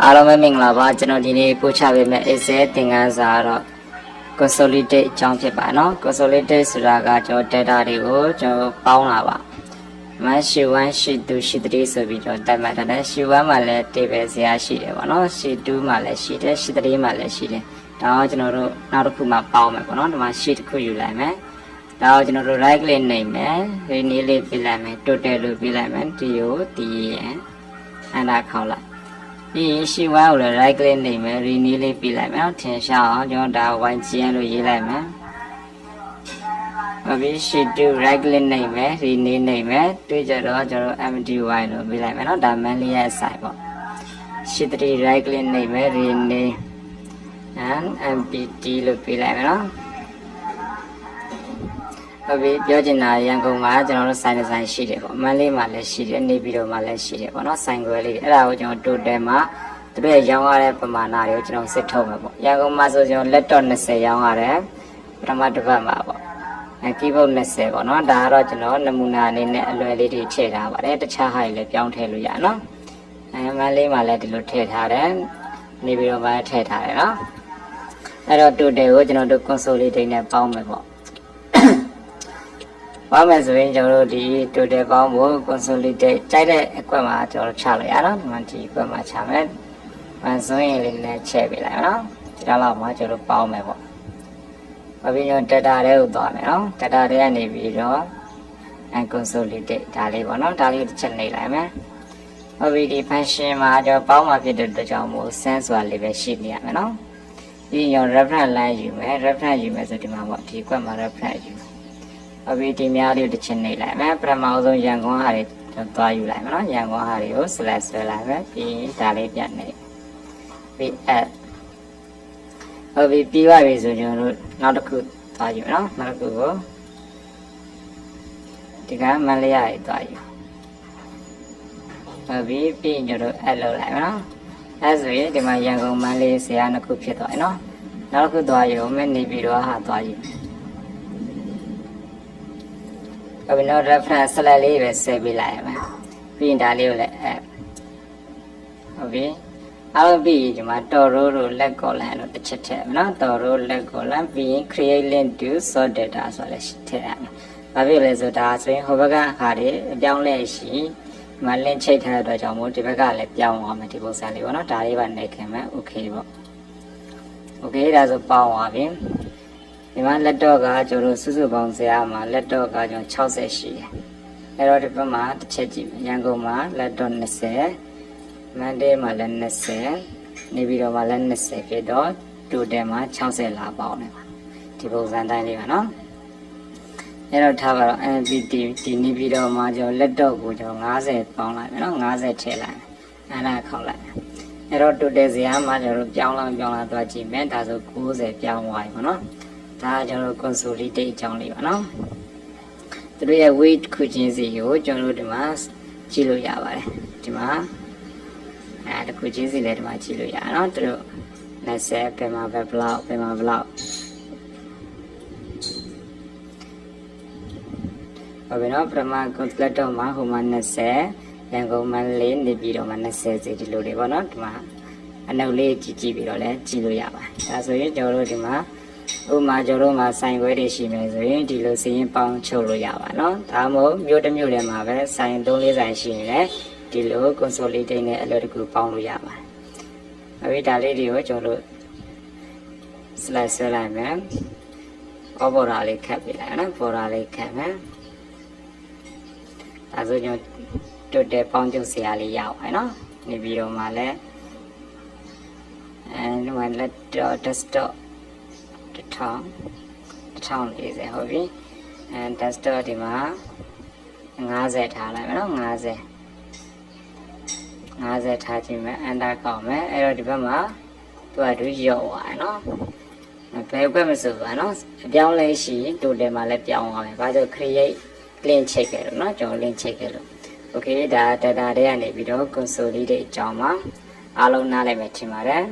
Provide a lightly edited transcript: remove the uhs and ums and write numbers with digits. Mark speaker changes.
Speaker 1: အားလုံးပဲမင်္ဂလာပါကျွန်တော်ဒီနေ့ပို့ချပေးမယ့် Excel သင်ခန်းစာကတော့ consolidate အကြောင်းဖြစ်ပါเนาะ consolidate ဆိုတာကကျွန်တော် data တွေကိုကျွန်တော်ပေါင်းတာပါsheet 1 sheet 2 sheet 3ဆိုပြီးကျွန်တော်တက်မှတ်ထားတယ် sheet 1မှာလည်း table ဇာတ်ရှိတယ်ပေါ့เนาะ sheet 2မှာလည်းရှိတယ် sheet 3မှာလည်းရှိတယ်ဒါတော့ကျွန်တော်တို့နောက်တစ်ခုမှပေါင်းမယ်ပေါ့เนาะဒီမှာ sheet တစ်ခုယူလိုက်မယ်ဒါတော့ကျွန်တော်တို့ right click နှိပ်မယ် rename လေးပြလိုက်မယ် total လို့ပြလိုက်မယ် DOTN အနာခေါက်လိုက်ဒီရှိဝါကိုလည်း right click နှိပ်မယ် rename လေးပြလိုက်မယ်ထင်ရှားအောင်ကျွန်တော်ဒါ YGN လို့ရေးလိုက်မယ်ဟုတ်ပြီ sheet 2 right click နှိပ်မယ် rename နှိပ်မယ်တွေ့ကြတော့ကျွန်တော် MDY လို့ပြလိုက်မယ်เนาะဒါ manual ရဲ့ site ပေါ့ sheet 3 right click နှိပ်မယ် rename and MPT လို့ပြလိုက်မယ်เนาะဟုတ်ပြီပြောချင်တာရန်ကုန်မှာကျွန်တော်တို့ဆိုင်ဒီဇိုင်းရှိတယ်ပေါ့မန္တလေးမှာလည်းရှိတယ်နေပြည်တော်မှာလည်းရှိတယ်ပေါ့နော်ဆိုင်ခွဲလေးအဲ့ဒါကိုကျွန်တော် total မှာသူတို့ရောင်းရတဲ့ပမာဏတွေကိုကျွန်တော်စစ်ထုတ်မှာပေါ့ရန်ကုန်မှာဆိုကျွန်တော်လက်တော့20ရောင်းရတယ်ပထမတစ်ပတ်မှာပေါ့keyboard 20ပေါ့နော်ဒါကတော့ကျွန်တော်နမူနာအနေနဲ့အလွယ်လေးတွေထည့်ထားပါတယ်တခြားဟာတွေလည်းပြောင်းထည့်လို့ရနော်မန္တလေးမှာလည်းဒီလိုထည့်ထားတယ်နေပြည်တော်မှာထည့်ထားတယ်နော်အဲ့တော့ total ကိုကျွန်တော်တို့ consolidate နဲ့ပေါင်းမယ်ပေါ့ဘာမှဆိုရင်ကျွန်တော်တို့ဒီ total ပေါင်းဖို့ consolidate ကြိုက်တဲ့အကွက်မှာကျွန်တော်ချလိုက်ရအောင်ဒီမှာဒီအကွက်မှာချမယ်။ဘာဆိုရင်လည်းချဲ့ပေးလိုက်နော်။ဒီတော့မှကျွန်တော်တို့ပေါင်းမယ်ပေါ့။ဘာဖြစ်လို့ data တွေကိုသွားမယ်နော်။ data တွေကနေပြီးတော့ consolidate ဒါလေးပေါ့နော်။ဒါလေးတစ်ချက်နှိပ်လိုက်မယ်။ဟုတ်ပြီဒီ function မှာကျွန်တော်ပေါင်းမှာဖြစ်တဲ့အတွက်ကြောင့်မို့ sense ဆိုတာလေးပဲရှိနေရမယ်နော်။ဒီရော reference line ယူမယ် reference ယူမယ်ဆိုဒီမှာပေါ့ဒီအကွက်မှာ reference ယူအဘိဒီများလေးတစ်ချက်နှိပ်လိုက်မယ်ပထမဆုံးရန်ကုန်ဟာတွေသွားယူလိုက်မယ်နော်ရန်ကုန်ဟာတွေကို select ဆွဲလိုက်မယ်ပြီးဒါလေးပြန်နှိပ်ပြီး add ဟုတ်ပြီပြီးပါပြီဆိုကျွန်တော်တို့နောက်တစ်ခုသွားယူနော်နောက်တစ်ခုကိုဒီကမန္တလေးရည်သွားယူဟုတ်ပြီပြီးကျွန်တော်တို့ add လုပ်လိုက်မယ်နော်အဲဆိုရင်ဒီမှာရန်ကုန်မန္တလေးဆရာနှစ်ခုဖြစ်သွားပြီနော်နောက်တစ်ခုသွားယူမယ်နေပြည်တော်ဟာသွားယူအဘိနော် reference select လေးပဲဆက်ပေးလိုက်ရမယ်ပြီးရင်ဒါလေးကိုလည်းဟုတ်ပြီအားလုံးပြီးဒီမှာ toro တို့ let column တို့တစ်ချက်ထည့်မယ်နော် toro let column ပြီးရင် create link to sort data ဆိုလည်းထည့်ရမယ်ဘာဖြစ်လဲဆိုဒါဆိုရင်ဟိုဘက်ကဟာတွေအပြောင်းလဲရှိဒီမှာ link ချိတ်ထားတဲ့အတွက်ကြောင့်မို့ဒီဘက်ကလည်းပြောင်းသွားမယ်ဒီပုံစံလေးပေါ့နော်ဒါလေးပါနေခင်မယ် okay ပေါ့ okay ဒါဆိုပေါင်းသွားပြီဒီမှာလက်တော့ကကျွန်တော်စုစုပေါင်းဆရာမှာလက်တော့ကကျွန်တော်60ရှိတယ်အဲ့တော့ဒီဘက်မှာတစ်ချက်ကြည့်ရန်ကုန်မှာလက်တော့20မန္တလေးမှာလည်း20နေပြည်တော်မှာလည်း20ဖြစ်တော့ total မှာ60လာပေါင်းတယ်ပါဒီပုံစံတိုင်းလေးပါနော်အဲ့တော့ထားပါတော့ MPT ဒီနေပြည်တော်မှာကျွန်တော်လက်တော့ကိုကျွန်တော်50ပေါင်းလိုက်မယ်နော်50ထည့်လိုက်အဲ့ဒါခေါက်လိုက်အဲ့တော့ total ဆရာမှာကျွန်တော်ပြောင်းလာသွားကြည့်မယ်ဒါဆို90ပြောင်းသွားပြီပေါ့နော်ဒါကျွန်တော် consolidate အကြောင်းလေးပါနော်သူတို့ရဲ့ weight ခုချင်းစီကိုကျွန်တော်တို့ဒီမှာကြည့်လို့ရပါတယ်ဒီမှာတခုချင်းစီလည်းဒီမှာကြည့်လို့ရအောင်သူတို့20ပဲမှာပဲဘလောက်ပဲမှာဘလောက်ဟုတ်ပြီနော်ပထမ calculate တော့မှာဟိုမှာ20ရန်ကုန်မှာ4နေပြီးတော့မှာ20စီဒီလိုတွေပေါ့နော်ဒီမှာအနှုတ်လေးကြည့်ပြီးတော့လည်းကြည့်လို့ရပါတယ်ဒါဆိုရင်ကျွန်တော်တို့ဒီမှာဥမာကျွန်တော်တို့မှာဆိုင်ခွဲတွေရှိမယ်ဆိုရင်ဒီလိုစီရင်ပေါင်းချုပ်လို့ရပါเนาะဒါမှမဟုတ်မြို့တစ်မြို့ထဲမှာပဲဆိုင်3-4ဆိုင်ရှိနေတယ်ဒီလို consolidate နဲ့အလွယ်တကူပေါင်းလို့ရပါတယ်အဲဒီဒါလေးတွေကိုကျွန်တော်တို့ slide ဆွဲလိုက်မယ် border လေးခတ်ပြလိုက်နော် border လေးခတ်မယ်ဒါဆိုကျွန်တော် total ပေါင်းချုပ်ဆရာလေးရပါတယ်เนาะနေပြီးတော့မှလည်းဒီမှာ desktop 1040ဟုတ်ပြီdesktop ဒီမှာ50ထားလိုက်မယ်နော်50ထားခြင်းမဲ့ enter ကောက်မယ်အဲ့တော့ဒီဘက်မှာသူကတို့ရော့သွားတယ်နော်ဘယ်ဘက်မဆိုပါနော်အပြောင်းလဲရှိ total မှာလည်းပြောင်းသွားမယ်ဘာလို့ create link ချိတ်ခဲ့လို့နော်ကျွန်တော် link ချိတ်ခဲ့လို့ okay ဒါ data တွေကနေပြီးတော့ consolidate အကြောင်းမှာအားလုံးနားလည်မယ်ထင်ပါတယ်